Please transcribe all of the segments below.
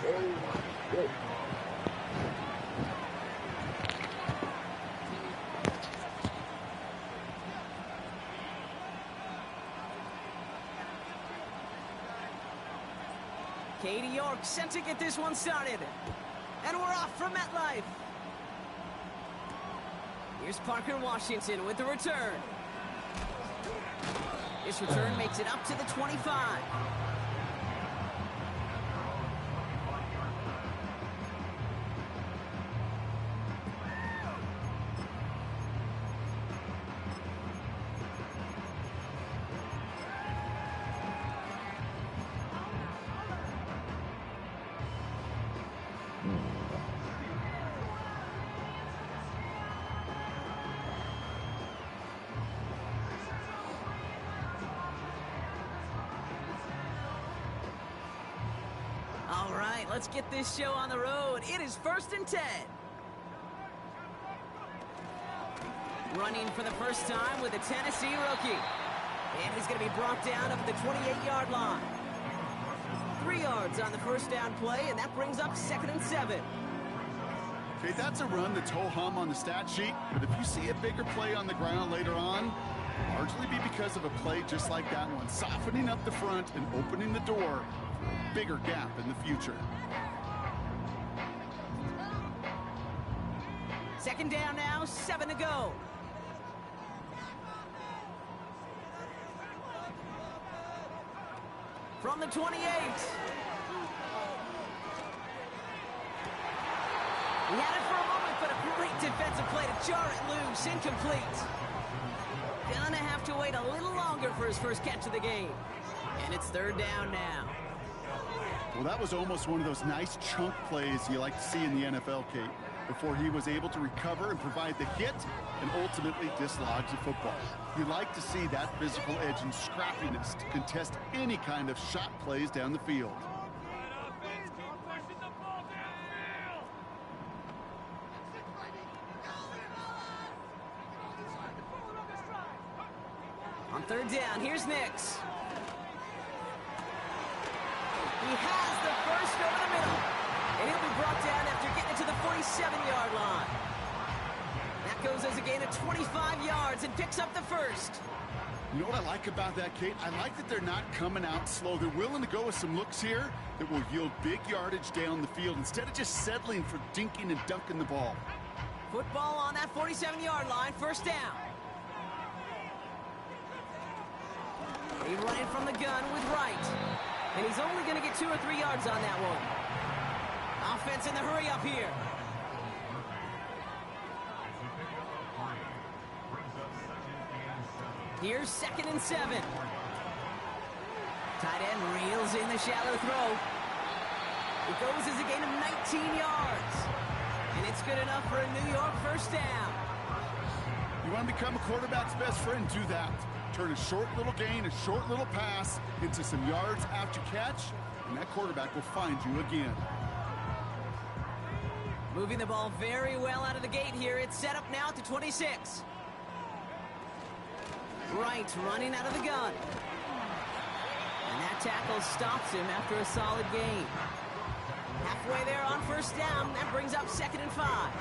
Katie York set to get this one started. And we're off from MetLife. Here's Parker Washington with the return. This return makes it up to the 25. All right, let's get this show on the road. It is 1st and 10. Running for the first time with a Tennessee rookie. And he's going to be brought down up at the 28-yard line. 3 yards on the first down play, and that brings up 2nd and 7. Okay, that's a run that's ho-hum on the stat sheet, but if you see a bigger play on the ground later on, largely be because of a play just like that one, softening up the front and opening the door for a bigger gap in the future. 2nd down now, 7 to go. From the 28. He had it for a moment, but a great defensive play to jar it loose. Incomplete. Gonna have to wait a little longer for his first catch of the game. And it's 3rd down now. Well, that was almost one of those nice chunk plays you like to see in the NFL, Kate, before he was able to recover and provide the hit and ultimately dislodge the football. You like to see that physical edge and scrappiness to contest any kind of shot plays down the field. On 3rd down, here's Nix. He has the first over the middle. And he'll be brought down after getting to the 47-yard line. That goes as a gain of 25 yards and picks up the first. You know what I like about that, Kate? I like that they're not coming out slow. They're willing to go with some looks here that will yield big yardage down the field instead of just settling for dinking and dunking the ball. Football on that 47-yard line, 1st down. He's running from the gun with Wright. And he's only going to get 2 or 3 yards on that one. Offense in the hurry up here. Here's 2nd and 7. Tight end reels in the shallow throw. It goes as a gain of 19 yards. And it's good enough for a New York 1st down. You want to become a quarterback's best friend? Do that. Turn a short little gain, a short little pass into some yards after catch, and that quarterback will find you again. Moving the ball very well out of the gate here. It's set up now at the 26. Wright running out of the gun. And that tackle stops him after a solid gain. Halfway there on 1st down. That brings up 2nd and 5.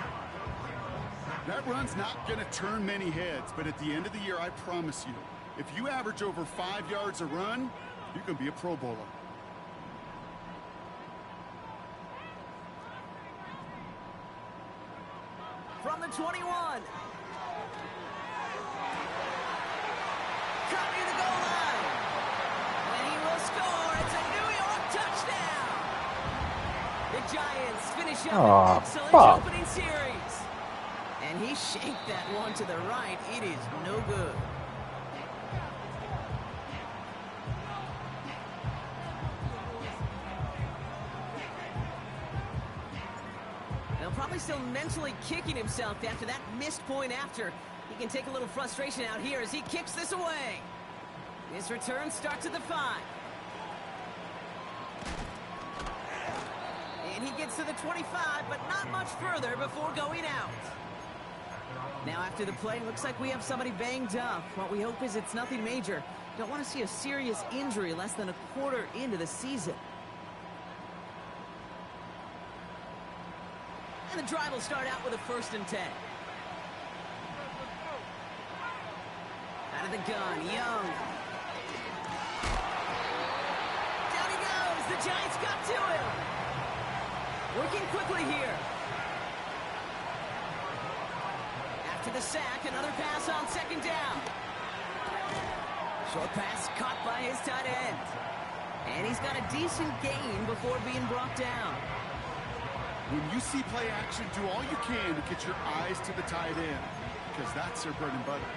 That run's not going to turn many heads, but at the end of the year, I promise you, if you average over 5 yards a run, you can be a Pro Bowler. From the 21. Coming to the goal line. And he will score. It's a New York touchdown. The Giants finish up an excellent opening series. And he shanked that one to the right. It is no good. Probably still mentally kicking himself after that missed point after. He can take a little frustration out here as he kicks this away. His return starts at the 5. And he gets to the 25, but not much further before going out. Now after the play, looks like we have somebody banged up. What we hope is it's nothing major. Don't want to see a serious injury less than a quarter into the season. And the drive will start out with a 1st and 10. Out of the gun, Young. Down he goes. The Giants got to him. Working quickly here. After the sack, another pass on 2nd down. Short pass caught by his tight end. And he's got a decent gain before being brought down. When you see play action, do all you can to get your eyes to the tight end, because that's their bread and butter.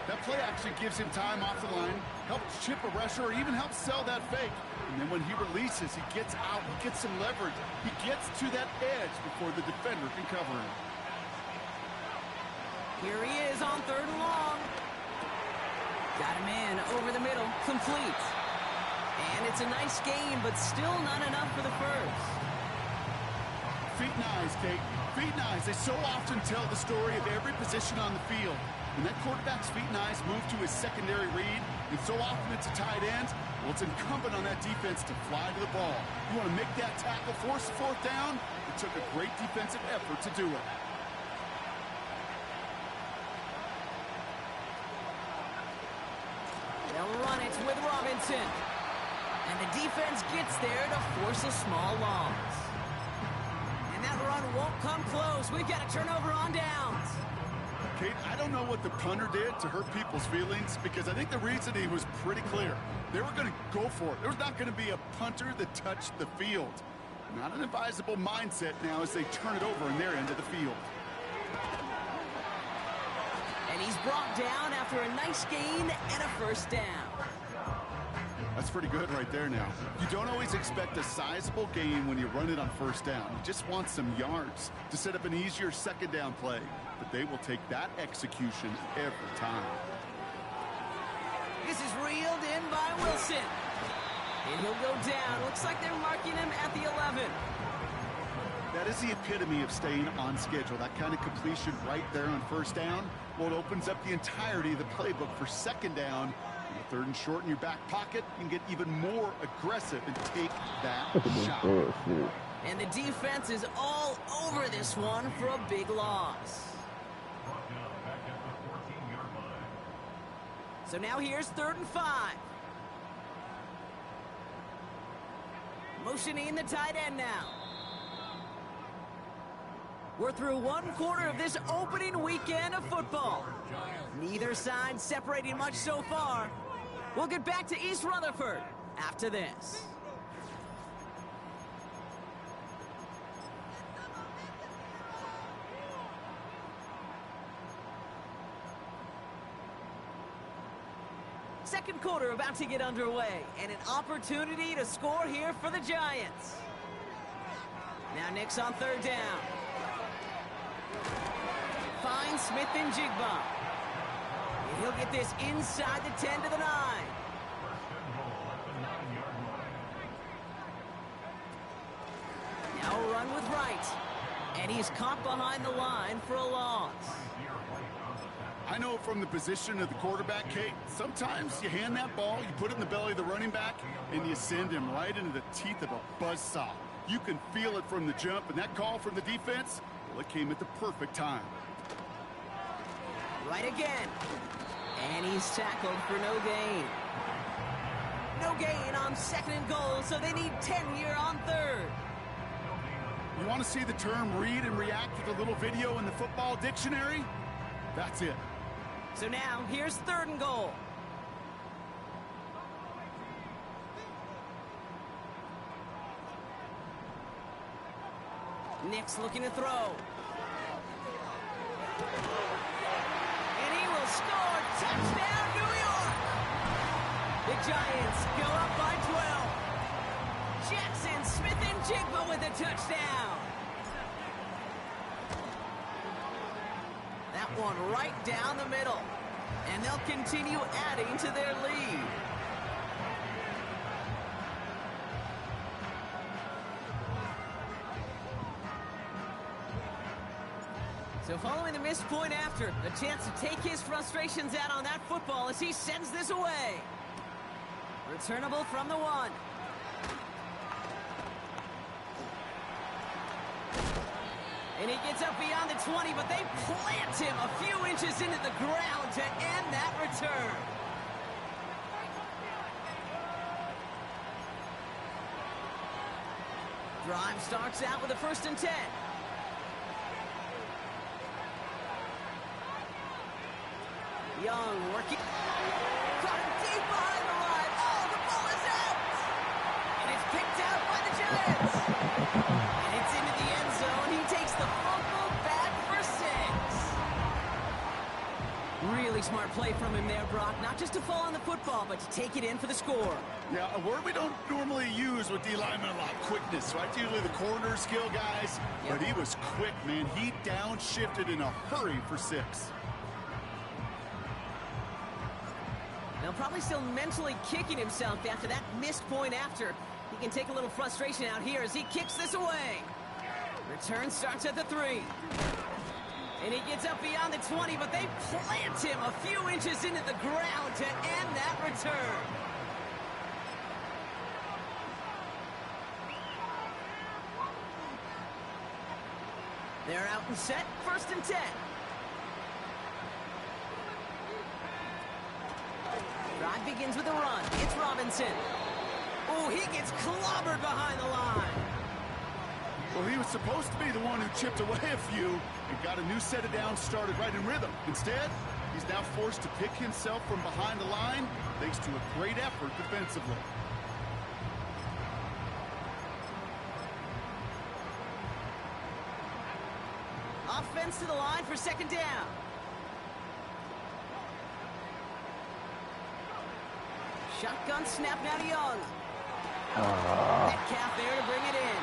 That play action gives him time off the line, helps chip a rusher, or even helps sell that fake. And then when he releases, he gets out, he gets some leverage. He gets to that edge before the defender can cover him. Here he is on 3rd and long. Got him in over the middle, complete. And it's a nice gain, but still not enough for the first. Feet and eyes, Kate. Feet and eyes. They so often tell the story of every position on the field. When that quarterback's feet and eyes move to his secondary read, and so often it's a tight end, well, it's incumbent on that defense to fly to the ball. You want to make that tackle, force 4th down? It took a great defensive effort to do it. They'll run it with Robinson. And the defense gets there to force a small loss. And that run won't come close. We've got a turnover on downs. Kate, I don't know what the punter did to hurt people's feelings, because I think the reasoning was pretty clear. They were going to go for it. There was not going to be a punter that touched the field. Not an advisable mindset now as they turn it over in their end of the field. And he's brought down after a nice gain and a 1st down. That's pretty good right there now. You don't always expect a sizable gain when you run it on 1st down. You just want some yards to set up an easier 2nd down play. But they will take that execution every time. This is reeled in by Wilson. And he'll go down. Looks like they're marking him at the 11. That is the epitome of staying on schedule. That kind of completion right there on 1st down. Well, it opens up the entirety of the playbook for 2nd down. 3rd and short in your back pocket, you can get even more aggressive and take that shot. And the defense is all over this one for a big loss. So now here's 3rd and 5. Motioning the tight end now. We're through 1/4 of this opening weekend of football. Neither side separating much so far. We'll get back to East Rutherford after this. Second quarter about to get underway, and an opportunity to score here for the Giants. Now Nick's on 3rd down. Finds Smith and Jigba. And he'll get this inside the 10 to the 9. Now a run with Wright. And he's caught behind the line for a loss. I know from the position of the quarterback, Kate, sometimes you hand that ball, you put it in the belly of the running back, and you send him right into the teeth of a buzzsaw. You can feel it from the jump, and that call from the defense, well, it came at the perfect time. Right again. And he's tackled for no gain. No gain on 2nd and goal, so they need 10 here on 3rd. You want to see the term read and react with a little video in the football dictionary? That's it. So now, here's 3rd and goal. Nick's looking to throw. And he will score. Touchdown, New York! The Giants go up by 12. Jackson, Smith, and Jigba with a touchdown. That one right down the middle. And they'll continue adding to their lead. So following the missed point after, a chance to take his frustrations out on that football as he sends this away. Returnable from the 1. And he gets up beyond the 20, but they plant him a few inches into the ground to end that return. Drive starts out with a 1st and 10. Young working. Caught him deep behind the line. Oh, the ball is out! And it's picked out by the Giants. And it's into the end zone. He takes the fumble back for 6. Really smart play from him there, Brock. Not just to fall on the football, but to take it in for the score. Yeah, a word we don't normally use with D linemen a lot. Quickness, right? Usually the corner skill guys. Yep. But he was quick, man. He downshifted in a hurry for 6. Now probably still mentally kicking himself after that missed point after. He can take a little frustration out here as he kicks this away. Return starts at the 3. And he gets up beyond the 20, but they plant him a few inches into the ground to end that return. They're out and set, 1st and 10. Drive begins with a run. It's Robinson. Oh, he gets clobbered behind the line. Well, he was supposed to be the one who chipped away a few and got a new set of downs started right in rhythm. Instead, he's now forced to pick himself from behind the line thanks to a great effort defensively. Offense to the line for 2nd down. Shotgun snap now to Young. Metcalf there to bring it in.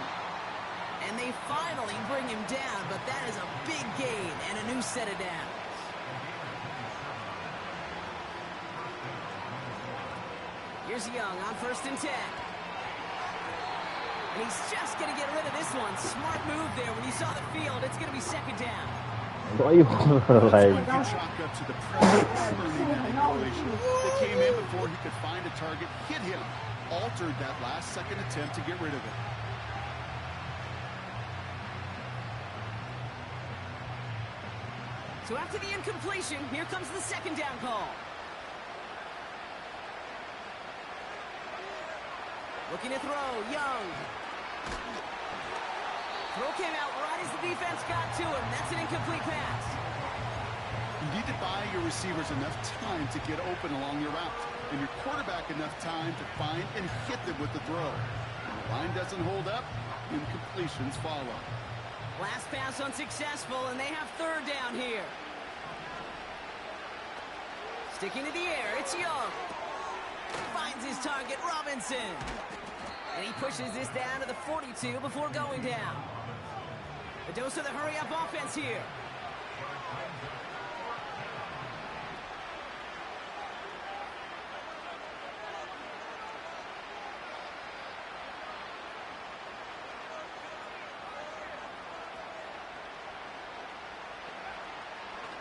And they finally bring him down, but that is a big gain and a new set of downs. Here's Young on 1st and 10. And he's just going to get rid of this one. Smart move there. When you saw the field, it's going to be 2nd down. Like, chalk up to the pressure early in that equation. They came in before he could find a target, hit him, altered that last-second attempt to get rid of it. So after the incompletion, here comes the 2nd down call. Looking to throw, Young. Throw came out right as the defense got to him. That's an incomplete pass. You need to buy your receivers enough time to get open along your route, and your quarterback enough time to find and hit them with the throw. When the line doesn't hold up, incompletions follow. Last pass unsuccessful, and they have 3rd down here. Sticking to the air, it's Young. Finds his target, Robinson. And he pushes this down to the 42 before going down. A dose of the hurry-up offense here.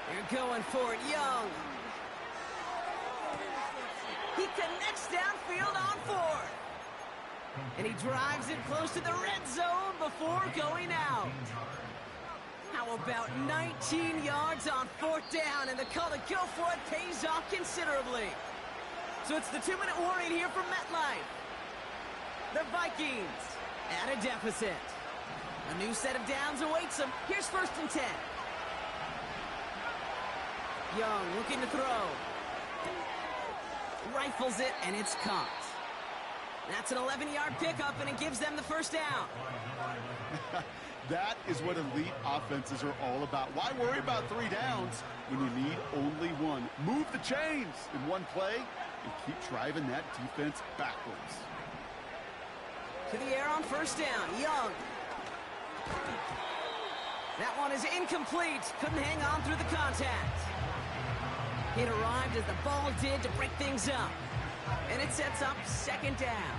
They're going for it, Young. He connects downfield on 4th. And he drives it close to the red zone before going out. How about 19 yards on 4th down, and the call to go for it pays off considerably. So it's the 2-minute warning here from MetLife. The Vikings at a deficit. A new set of downs awaits them. Here's 1st and 10. Young looking to throw. Rifles it, and it's caught. That's an 11-yard pickup, and it gives them the 1st down. That is what elite offenses are all about. Why worry about 3 downs when you need only 1? Move the chains in one play and keep driving that defense backwards. To the air on 1st down, Young. That one is incomplete. Couldn't hang on through the contact. It arrived as the ball did to break things up. And it sets up 2nd down.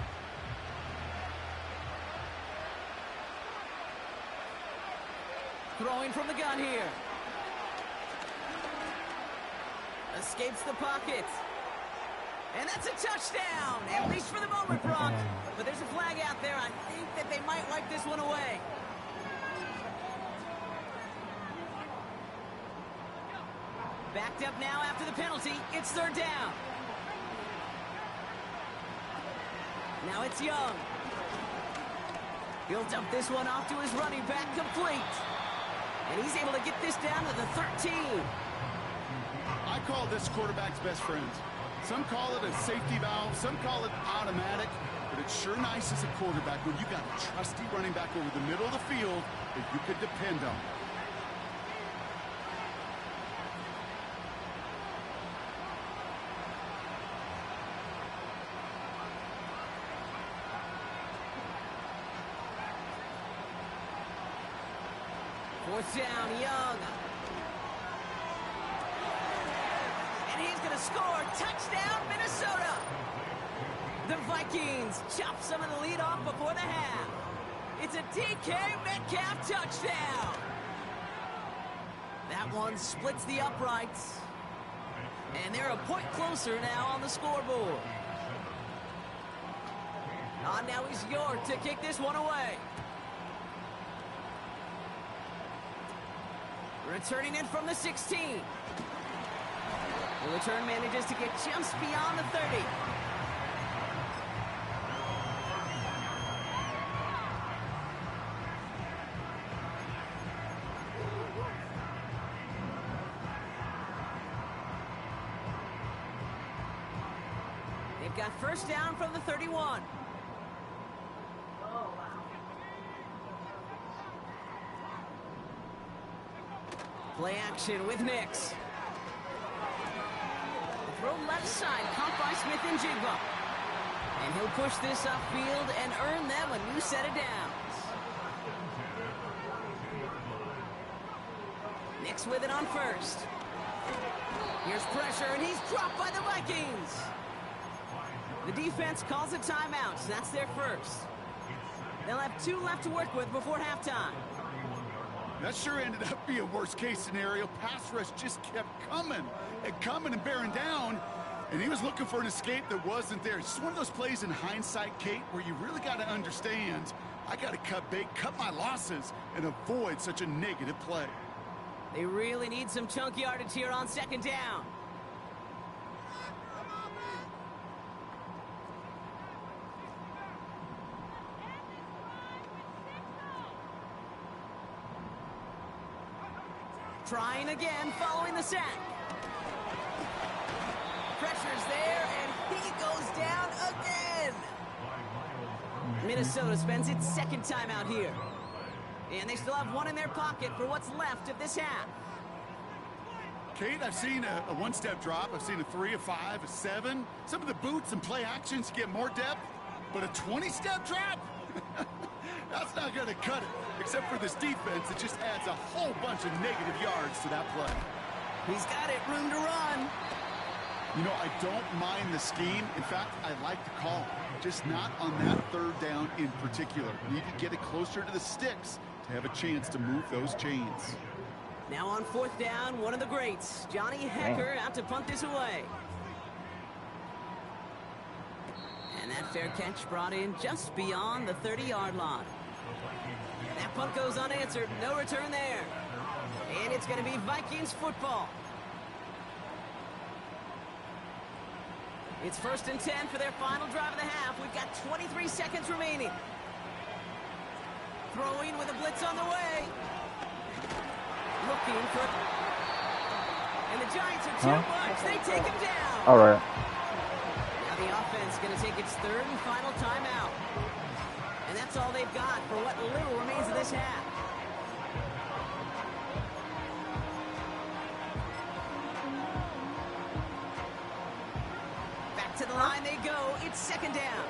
Throwing from the gun here. Escapes the pocket. And that's a touchdown, at least for the moment, Brock. But there's a flag out there. I think that they might wipe this one away. Backed up now after the penalty. It's third down. Now it's Young. He'll dump this one off to his running back, complete. And he's able to get this down to the 13. I call this quarterback's best friend. Some call it a safety valve, some call it automatic, but it's sure nice as a quarterback when you got a trusty running back over the middle of the field that you could depend on. Fourth down, Young. And he's going to score. Touchdown, Minnesota. The Vikings chop some of the lead off before the half. It's a DK Metcalf touchdown. That one splits the uprights. And they're a point closer now on the scoreboard. Now he's York to kick this one away. Returning in from the 16. The return manages to get just beyond the 30. They've got first down from the 31. Play action with Nix. Throw left side, caught by Smith and Jigba. And he'll push this upfield and earn them a new set of downs. Nix with it on first. Here's pressure, and he's dropped by the Vikings. The defense calls a timeout, so that's their first. They'll have 2 left to work with before halftime. That sure ended up being a worst-case scenario. Pass rush just kept coming and bearing down, and he was looking for an escape that wasn't there. It's just one of those plays in hindsight, Kate, where you really got to understand, I got to cut bait, cut my losses, and avoid such a negative play. They really need some chunk yardage here on second down. Trying again, following the sack. Pressure's there, and he goes down again. Minnesota spends its second timeout here. And they still have one in their pocket for what's left of this half. Kate, I've seen a one-step drop. I've seen a 3, a 5, a 7. Some of the boots and play actions get more depth, but a 20-step drop? That's not going to cut it. Except for this defense, it just adds a whole bunch of negative yards to that play. He's got it, room to run. You know, I don't mind the scheme. In fact, I like the call. Just not on that third down in particular. Need to get it closer to the sticks to have a chance to move those chains. Now on fourth down, one of the greats, Johnny Hecker, out to punt this away. And that fair catch brought in just beyond the 30-yard line. That punt goes unanswered. No return there. And it's going to be Vikings football. It's 1st and 10 for their final drive of the half. We've got 23 seconds remaining. Throwing with a blitz on the way. Looking for... And the Giants are too much. They take him down. All right. Now the offense going to take its third and final timeout. And that's all they've got for what little remains of this half. Back to the line they go. It's second down.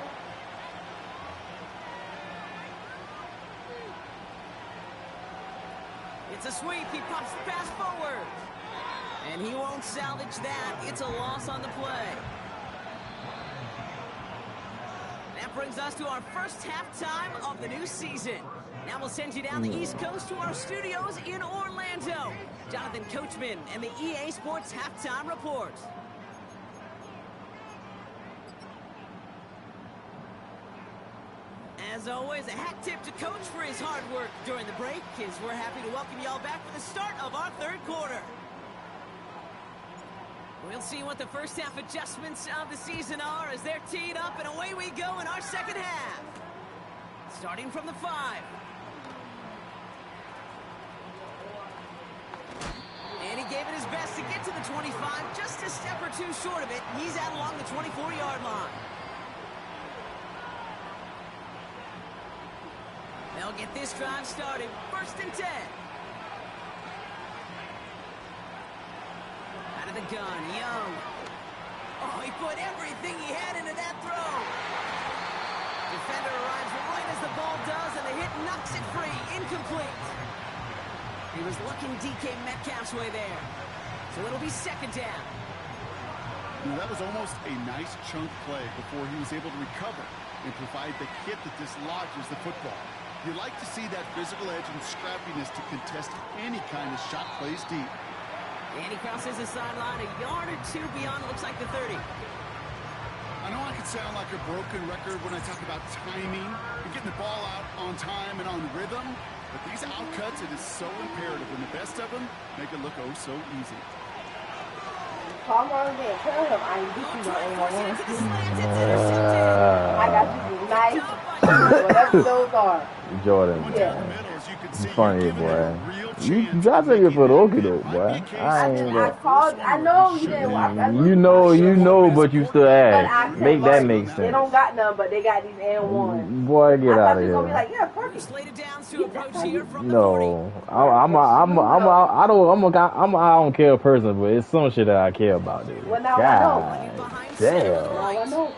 It's a sweep. He pops the pass forward. And he won't salvage that. It's a loss on the play. That brings us to our first halftime of the new season. Now we'll send you down the East Coast to our studios in Orlando. Jonathan Coachman and the EA Sports Halftime Report. As always, a hat tip to Coach for his hard work during the break, as we're happy to welcome y'all back for the start of our third quarter. We'll see what the first half adjustments of the season are as they're teed up, and away we go in our second half. Starting from the 5. And he gave it his best to get to the 25, just a step or two short of it. He's out along the 24-yard line. They'll get this drive started. 1st and 10. Out of the gun, Young. Oh, he put everything he had into that throw. Defender arrives right as the ball does, and the hit knocks it free. Incomplete. He was looking DK Metcalf's way there. So it'll be 2nd down. Now, that was almost a nice chunk play before he was able to recover and provide the hit that dislodges the football. You like to see that physical edge and scrappiness to contest any kind of shot plays deep. And he crosses the sideline a yard or two beyond, looks like the 30. I know I can sound like a broken record when I talk about timing and getting the ball out on time and on rhythm, but these outcuts, it is so imperative, and the best of them make it look oh so easy. Tell him I ain't beat you no anymore. I got you nice, whatever those are. Jordan. Yeah. It's funny, boy. You try to take it for the Okie doke, boy. I know you didn't. You know, but you still ask. Make that make sense. They don't got none, but they got these and1. Boy, get out of here. Gonna be like, yeah, perfect. No, I don't care a person, but it's some shit that I care about, dude. Well, now God damn.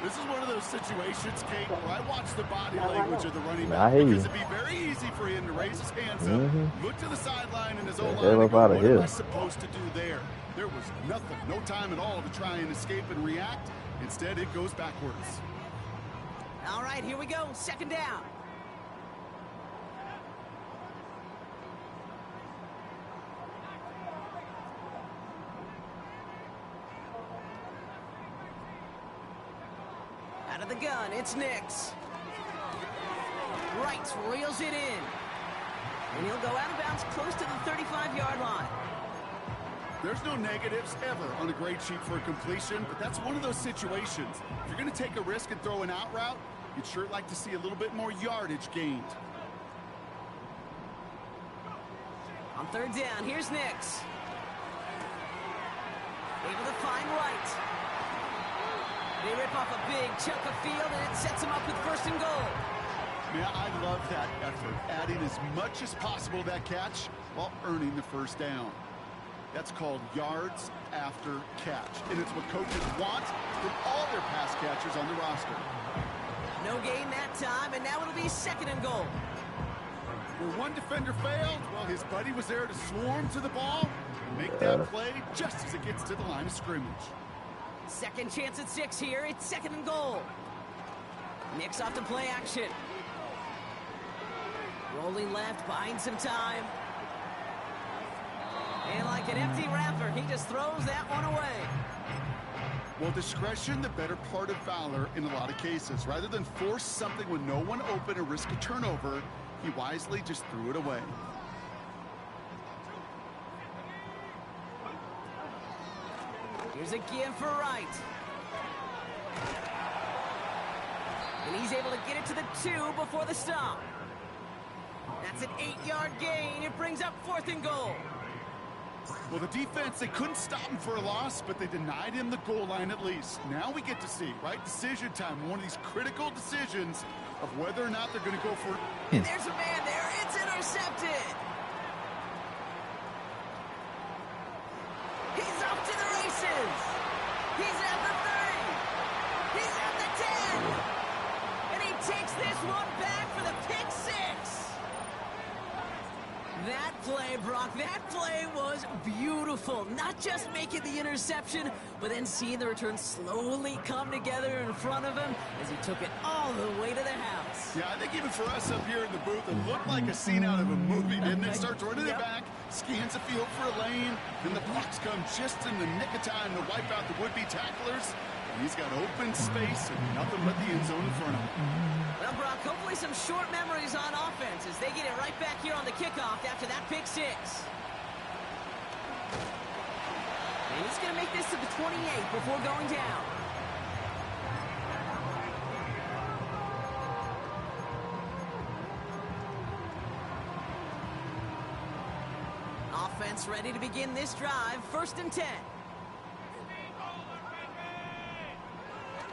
This is one of those situations, Kate, where I watch the body language of the running I back hear because you. it'd be very easy for him to raise his hands up, look to the sideline in his own line, Get and up go, out of what here. am I supposed to do there? There was nothing, no time at all to try and escape and react. Instead, it goes backwards. All right, here we go. 2nd down. Out of the gun, it's Nix. Wright reels it in. And he'll go out of bounds close to the 35-yard line. There's no negatives ever on a grade sheet for a completion, but that's one of those situations. If you're going to take a risk and throw an out route, you'd sure like to see a little bit more yardage gained. On 3rd down, here's Nix. Able to find Wright. They rip off a big chunk of field, and it sets them up with 1st and goal. Yeah, I love that effort, adding as much as possible to that catch while earning the 1st down. That's called yards after catch, and it's what coaches want from all their pass catchers on the roster. No gain that time, and now it'll be 2nd and goal. Where one defender failed, well, his buddy was there to swarm to the ball and make that play just as it gets to the line of scrimmage. 2nd chance at 6 here. It's 2nd and goal. Nix off to play action. Rolling left, buying some time. And like an empty wrapper, he just throws that one away. Well, discretion, the better part of valor in a lot of cases. Rather than force something with no one open and risk a turnover, he wisely just threw it away. Here's a give for Wright. And he's able to get it to the 2 before the stop. That's an 8-yard gain. It brings up 4th and goal. Well, the defense, they couldn't stop him for a loss, but they denied him the goal line at least. Now we get to see, right, decision time, one of these critical decisions of whether or not they're going to go for it. And there's a man there. It's intercepted. He's off to the races. He's at the 30. He's at the 10. And he takes this one back for the pick 6. That play, Brock, that play was beautiful. Not just making the interception, but then seeing the return slowly come together in front of him as he took it all the way to the house. Yeah, I think even for us up here in the booth, it looked like a scene out of a movie, didn't it? Starts running it back, scans the field for a lane, then the blocks come just in the nick of time to wipe out the would-be tacklers. And he's got open space and nothing but the end zone in front of him. Well, Brock, hopefully some short memories on offense as they get it right back here on the kickoff after that pick 6. And he's going to make this to the 28 before going down. Offense ready to begin this drive. 1st and 10.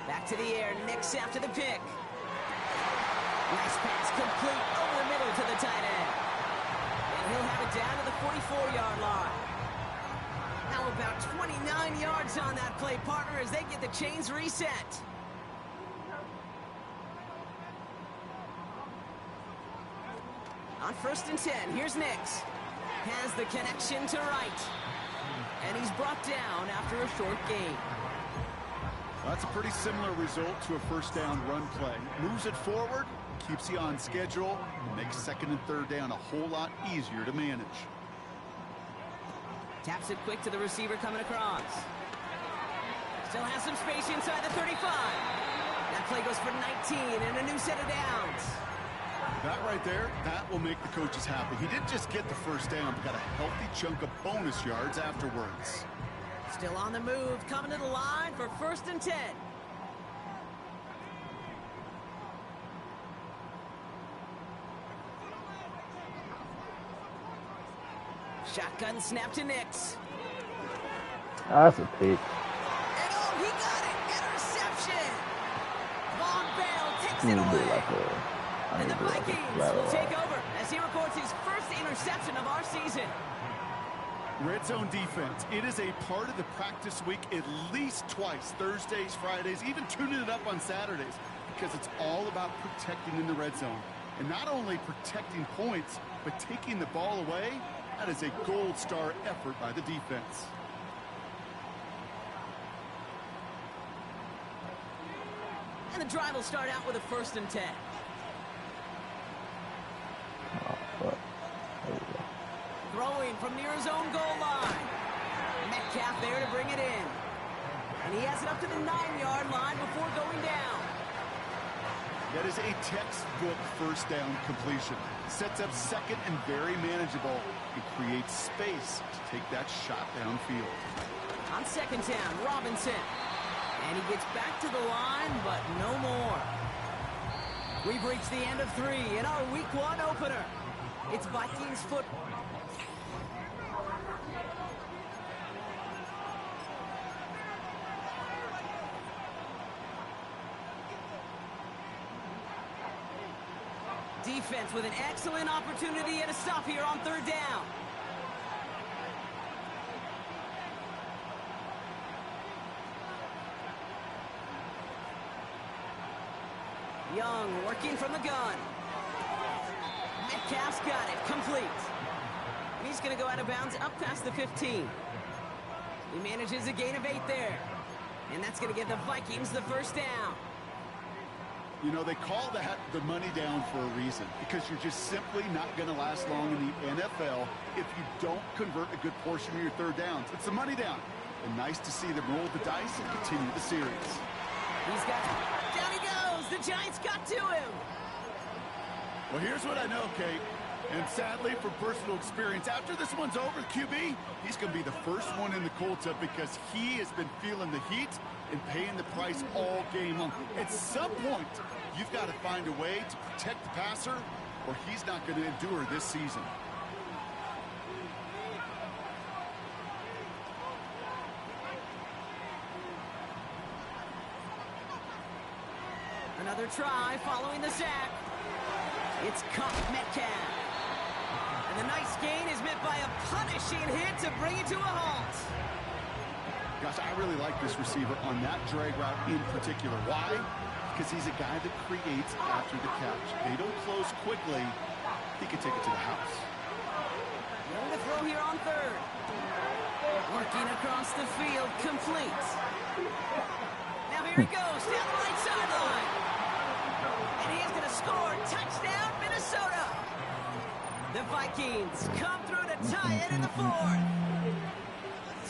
Back to the air. Nix after the pick. Nice pass complete over the middle to the tight end. And he'll have it down to the 44-yard line. How about 29 yards on that play, partner, as they get the chains reset. On 1st and 10, here's Nix. Has the connection to right. And he's brought down after a short gain. That's a pretty similar result to a 1st down run play. Moves it forward, keeps you on schedule, and makes 2nd and 3rd down a whole lot easier to manage. Taps it quick to the receiver coming across. Still has some space inside the 35. That play goes for 19 and a new set of downs. That right there, that will make the coaches happy. He didn't just get the 1st down, but got a healthy chunk of bonus yards afterwards. Still on the move, coming to the line for 1st and 10. Shotgun snap to Nix. That's a pick. And oh, he got it! Interception! Von Bell takes it away. And the Vikings will take over as he records his 1st interception of our season. Red zone defense. It is a part of the practice week at least twice. Thursdays, Fridays, even tuning it up on Saturdays. Because it's all about protecting in the red zone. And not only protecting points, but taking the ball away. That is a gold star effort by the defense. And the drive will start out with a 1st and 10. Throwing from near his own goal line. Metcalf there to bring it in. And he has it up to the 9-yard line before going down. That is a textbook 1st down completion. Sets up 2nd and very manageable. It creates space to take that shot downfield. On 2nd down, Robinson. And he gets back to the line, but no more. We've reached the end of 3 in our Week 1 opener. It's Vikings football. Defense with an excellent opportunity and a stop here on 3rd down. Young working from the gun. Metcalf's got it, complete. And he's going to go out of bounds up past the 15. He manages a gain of 8 there. And that's going to give the Vikings the 1st down. You know, they call that the money down for a reason, because you're just simply not going to last long in the NFL if you don't convert a good portion of your 3rd downs. It's the money down. And nice to see them roll the dice and continue the series. He's got, down he goes. The Giants got to him. Well, here's what I know, Kate. And sadly, from personal experience, after this one's over, the QB, he's going to be the first one in the cold tub because he has been feeling the heat and paying the price all game long. At some point, you've got to find a way to protect the passer, or he's not going to endure this season. Another try following the sack. It's caught Metcalf. And the nice gain is met by a punishing hit to bring it to a halt. Gosh, I really like this receiver on that drag route in particular. Why? Because he's a guy that creates after the catch. They don't close quickly. He can take it to the house. Going to throw here on 3rd. Working across the field, complete. Now here he goes, down the right sideline. And he's going to score. Touchdown, Minnesota. The Vikings come through to tie it in the 4th.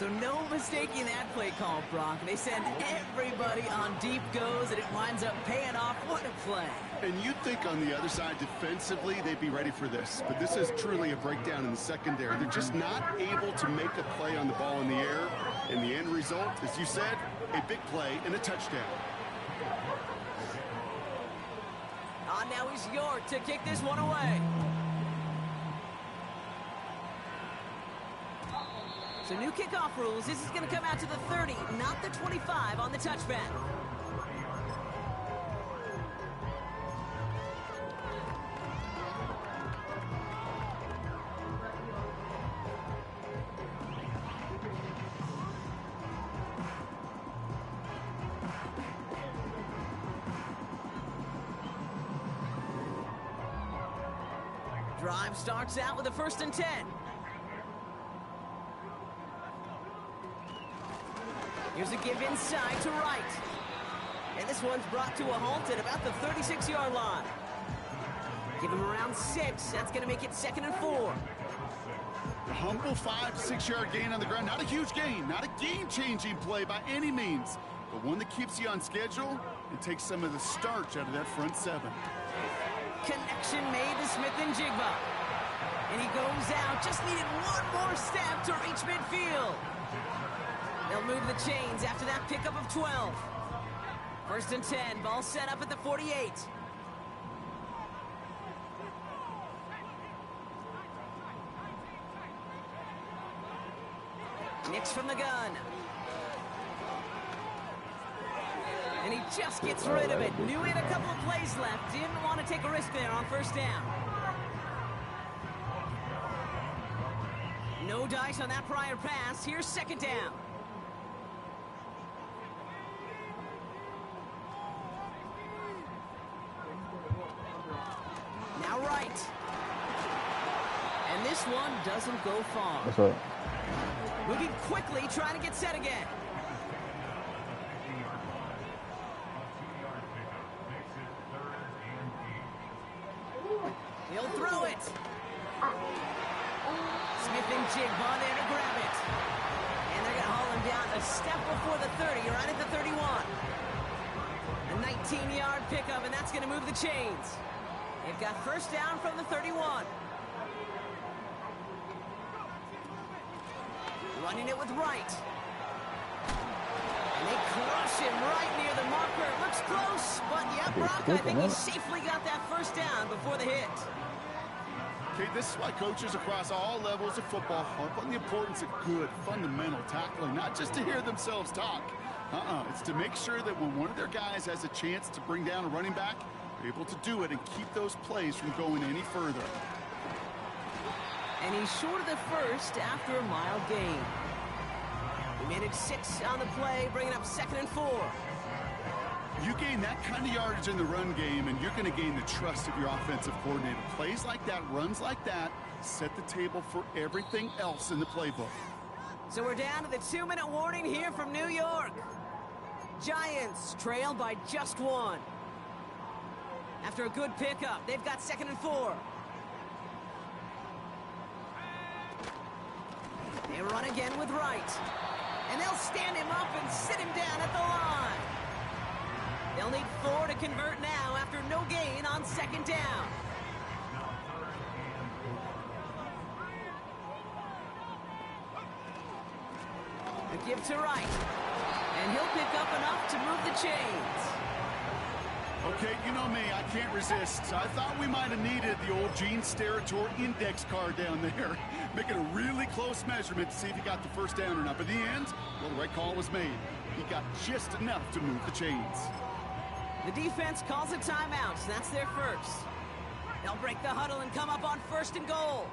So no mistaking that play call, Brock. They send everybody on deep goes, and it winds up paying off. What a play. And you'd think on the other side defensively they'd be ready for this. But this is truly a breakdown in the secondary. They're just not able to make a play on the ball in the air. And the end result, as you said, a big play and a touchdown. Now he's York to kick this one away. So new kickoff rules. This is going to come out to the 30, not the 25 on the touchback. Drive starts out with a 1st and 10. Here's a give inside to right. And this one's brought to a halt at about the 36-yard line. Give him around 6. That's going to make it 2nd and 4. A humble 5 to 6 yard gain on the ground. Not a huge gain, not a game-changing play by any means, but one that keeps you on schedule and takes some of the starch out of that front 7. Connection made to Smith and Jigba. And he goes out. Just needed one more step to reach midfield. They'll move the chains after that pickup of 12. 1st and 10. Ball set up at the 48. Nix from the gun. And he just gets rid of it. Knew he had a couple of plays left. Didn't want to take a risk there on 1st down. No dice on that prior pass. Here's 2nd down. Now right. And this one doesn't go far. That's right. Moving quickly, trying to get set again. He'll throw it. Smith and Jigba there to grab it. And they're going to haul him down a step before the 30, right at the 31. A 19-yard pickup, and that's going to move the chains. They've got 1st down from the 31. Running it with right. And they crush him right near the marker. It looks close, but yeah, Brock, I think he safely got that 1st down before the hit. Okay, this is why coaches across all levels of football harp on the importance of good, fundamental tackling, not just to hear themselves talk. It's to make sure that when one of their guys has a chance to bring down a running back, they're able to do it and keep those plays from going any further. And he's short of the 1st after a mild gain. He managed 6 on the play, bringing up 2nd and 4. You gain that kind of yardage in the run game, and you're going to gain the trust of your offensive coordinator. Plays like that, runs like that, set the table for everything else in the playbook. So we're down to the 2-minute warning here from New York. Giants trail by just 1. After a good pickup, they've got 2nd and 4. They run again with right. And they'll stand him up and sit him down at the line. They'll need 4 to convert now after no gain on 2nd down. A give to right. And he'll pick up enough to move the chains. Okay, you know me, I can't resist. I thought we might have needed the old Gene Steratore index card down there, making a really close measurement to see if he got the 1st down or not. But in the end, well, the right call was made. He got just enough to move the chains. The defense calls a timeout. That's their 1st. They'll break the huddle and come up on 1st and goal.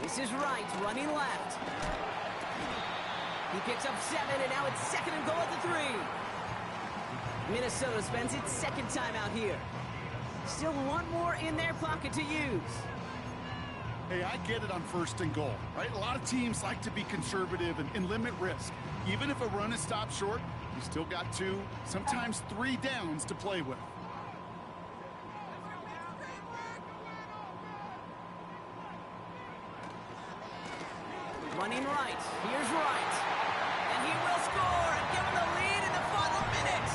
This is right, running left. He picks up 7, and now it's 2nd and goal at the 3. Minnesota spends its 2nd timeout here. Still one more in their pocket to use. Hey, I get it on 1st and goal, right? A lot of teams like to be conservative and limit risk. Even if a run is stopped short, you still got 2, sometimes 3 downs to play with. Running right. Here's Wright. And he will score and give him the lead in the final minute.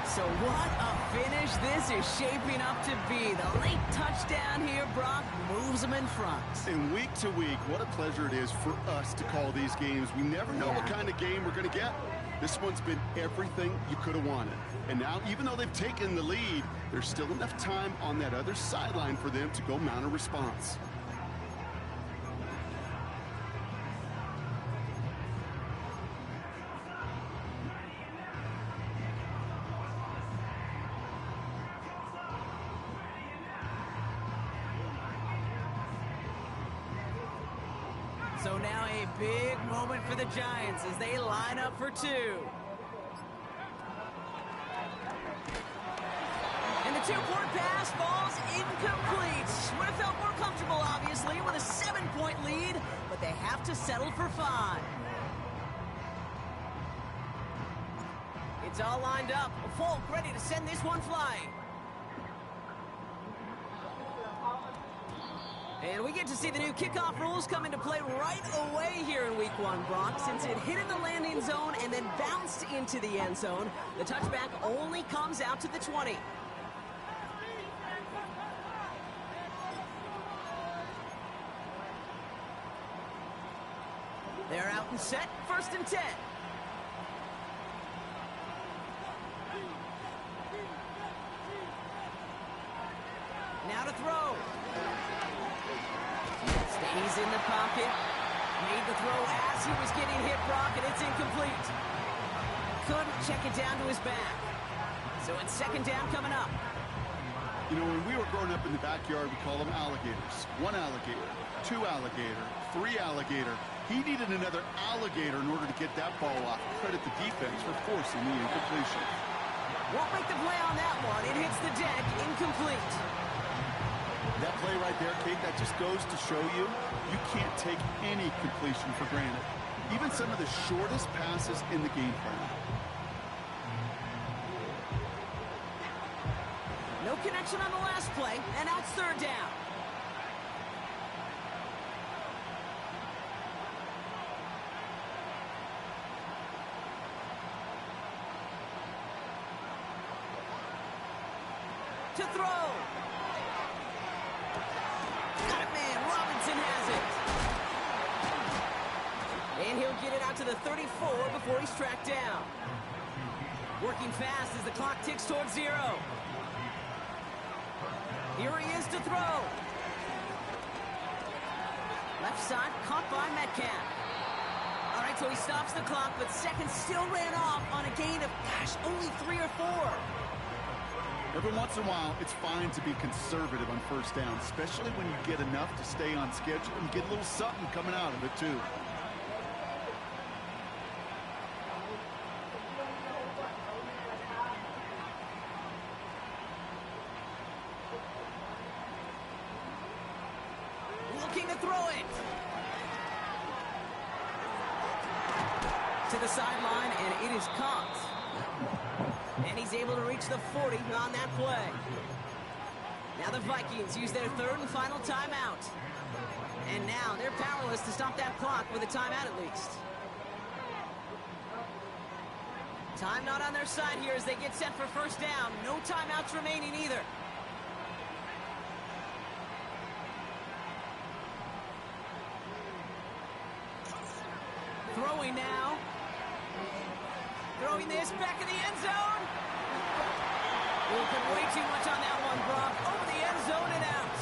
So what a finish this is shaping up to be. The late touchdown here, Brock, moves them in front. And week to week, what a pleasure it is for us to call these games. We never know what kind of game we're going to get. This one's been everything you could have wanted. And now, even though they've taken the lead, there's still enough time on that other sideline for them to go mount a response. So now a big moment for the Giants as they line up for two. And the two-point pass falls incomplete. Would have felt more comfortable, obviously, with a 7-point lead, but they have to settle for 5. It's all lined up. Folk ready to send this one flying. And we get to see the new kickoff rules come into play right away here in week 1, Brock. Since it hit in the landing zone and then bounced into the end zone, the touchback only comes out to the 20. They're out and set, 1st and 10. Now to throw. Stays in the pocket. Made the throw as he was getting hit, Brock, and it's incomplete. Couldn't check it down to his back. So it's 2nd down coming up. You know, when we were growing up in the backyard, we call them alligators. 1 alligator, 2 alligator, 3 alligator. He needed another alligator in order to get that ball off. Credit the defense for forcing the incompletion. Won't make the play on that one. It hits the deck, incomplete. That play right there, Kate, that just goes to show you, you can't take any completion for granted. Even some of the shortest passes in the game plan. No connection on the last play, and now it's 3rd down. To throw. Got it, man. Robinson has it. And he'll get it out to the 34 before he's tracked down. Working fast as the clock ticks towards 0. Here he is to throw. Left side caught by Metcalf. All right, so he stops the clock, but seconds still ran off on a gain of, only 3 or 4. Every once in a while, it's fine to be conservative on 1st down, especially when you get enough to stay on schedule and get a little something coming out of it, too. Looking to throw it. To the sideline, and it is caught. And he's able to reach the 40 on that play. Now the Vikings use their 3rd and final timeout. And now they're powerless to stop that clock with a timeout at least. Time not on their side here as they get set for 1st down. No timeouts remaining either. Throwing now. Throwing this back in the end zone. We'll put way too much on that one, Brock. Over the end zone and out.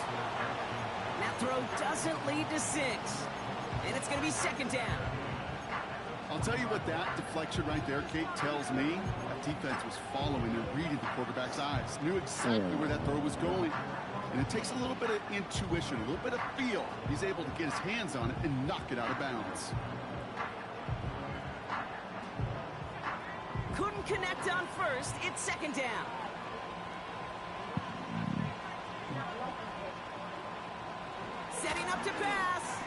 That throw doesn't lead to 6. And it's going to be 2nd down. I'll tell you what that deflection right there, Kate, tells me. That defense was following and reading the quarterback's eyes. Knew exactly where that throw was going. And it takes a little bit of intuition, a little bit of feel. He's able to get his hands on it and knock it out of bounds. Couldn't connect on 1st. It's 2nd down. Setting up to pass.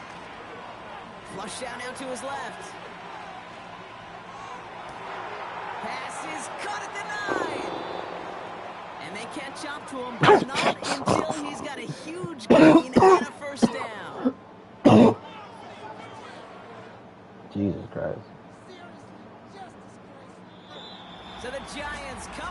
Flush down now to his left. Pass is caught at the 9. And they catch up to him, but not until he's got a huge gain and a 1st down. Jesus Christ. So the Giants come